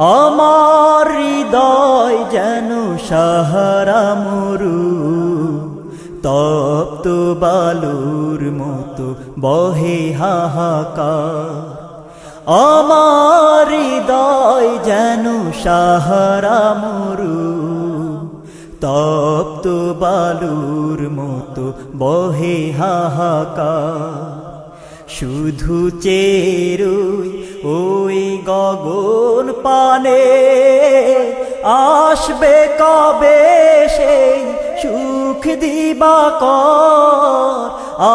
আমার হৃদয় যেন সাহারা মরু, তপ্ত বালুর মতো বহে হাহাকার। আমার হৃদয় যেন সাহারা মরু, তপ্ত বালুর মতো বহে হাহাকার। শুধু চেরুই ওই গগন পানে, আসবে কবে সেই সুখ দিবাকর।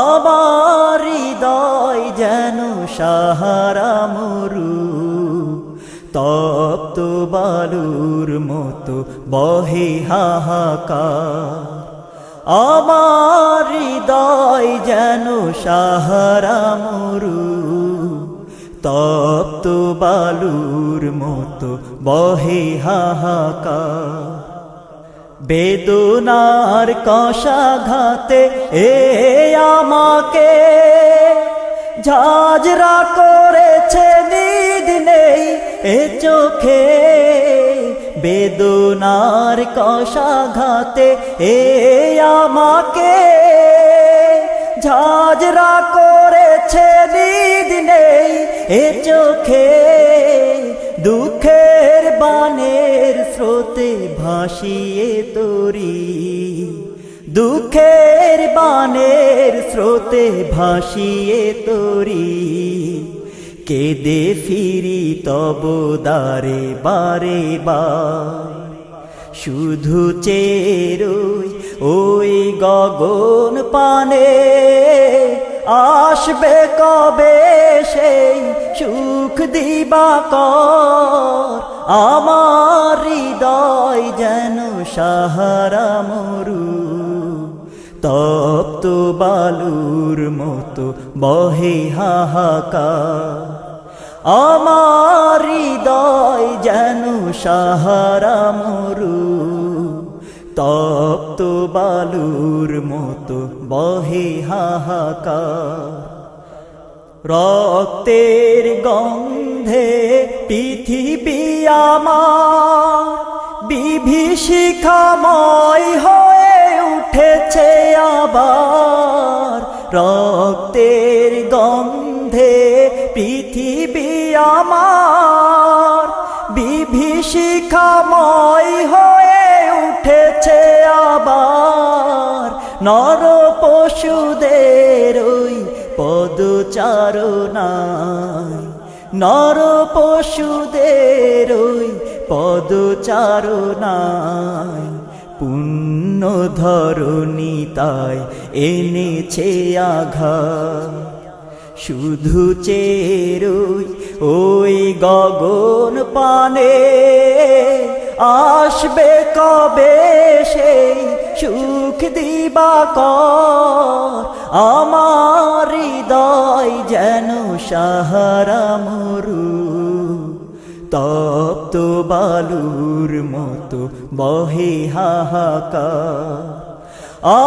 আমার হৃদয় যেন সাহারা মরু, তপ্ত বালুর মতো বহে হাহাকার। আমার হৃদয় যেন সাহারা মরু, তপ্ত বালুর মতো বহে হাহাকার। বেদনার কষাঘাতে এ আমাকে ঝাঁঝরা করেছে, নিদ নেই এ চোখে। বেদনার কষাঘাতে এ আমাকে ঝাঁঝরা করেছে, নিদ নেই এ চোখে। দুঃখের বানের স্রোতে ভাসিয়ে তোরি, দুঃখের বানের স্রোতে ভাসিয়ে তোরি। কেঁদে ফিরি তব দ্বারে বারে বার, শুধু চেরুই ওই গগন পানে, আসবে কবে সেই সুখ দিবাকর। আমার হৃদয় যেন সাহারা মরু, তপ্ত বালুর মতো বহে হাহাকার। আমার হৃদয় যেন সাহারা মরু, তপ্ত বালুর মতো বহে হাহাকার। রক্তের গন্ধে পৃথিবী আমার বিভীষিকাময় হয়ে উঠেছে আবার। রক্তের গন্ধে পৃথিবী আমার বিভীষিকাময় হয়ে উঠেছে আবার। নর পশুদের ওই পদচারণায়, নর পশুদের ওই পদচারণায়, পুণ্য ধরণী তাই এনেছে আঘাত। শুধু চেরুই ওই গগন পানে, আসবে কবে সেই সুখ দিবাকর। আমার হৃদয় যেন সাহারা মরু, তপ্ত বালুর মতো বহে হাহাকার।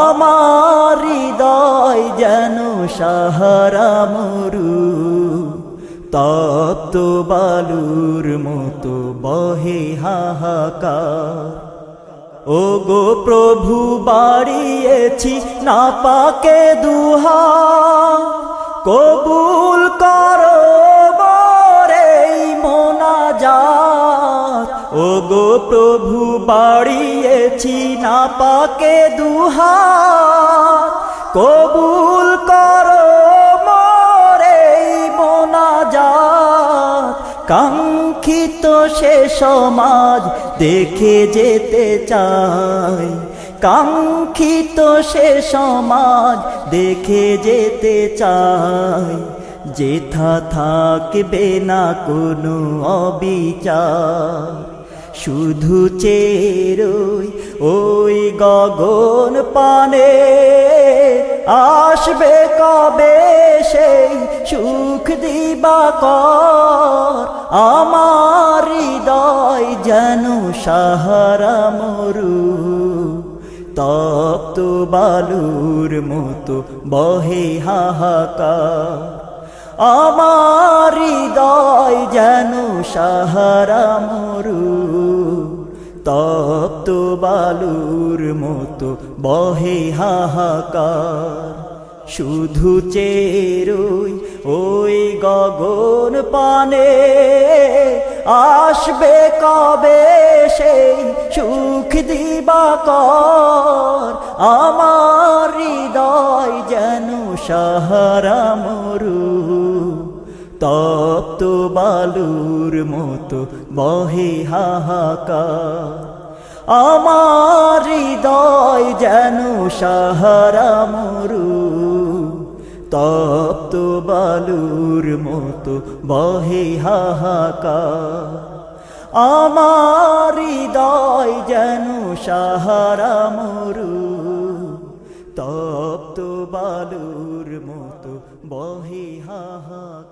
আমার হৃদয় যেন সাহারা মরু, তপ্ত বালুর মতো বহে হাহাকার। ও গো প্রভু বাড়িয়েছি না পাকে দুহাত, কবুল করো মোরে মোনাজাত। ও গো প্রভু বাড়িয়েছি না পাকে দুহাত, কবুল করো মোরে মোনাজাত। কাঙ্ক্ষিত সে সমাজ দেখে যেতে চাই, কাঙ্ক্ষিত সে সমাজ দেখে যেতে চাই। যেথা থাকবে না কোনো অবিচার, শুধু চেরুই ওই গগন পানে, আসবে কবে সেই সুখ দিবাকর। আমার হৃদয় যেন সাহারা মরু, তপ্ত বালুর মতো বহে হাহাকার। আমার হৃদয় যেন সাহারা মরু তপ্ত বালুর মতো বহে হাহাকার শুধু চেরুই ওই গগন পানে আসবে কবে সেই সুখ দিবাকর আমার হৃদয় যেন সাহারা মরু তপ্ত বালুর মতো বহে হাহাকার আমার হৃদয় যেন সাহারা মরু তপ্ত বালুর মতো বহে হাহাকার আমার হৃদয় যেন সাহারা মরু তপ্ত বালুর মতো বহে হাহাকার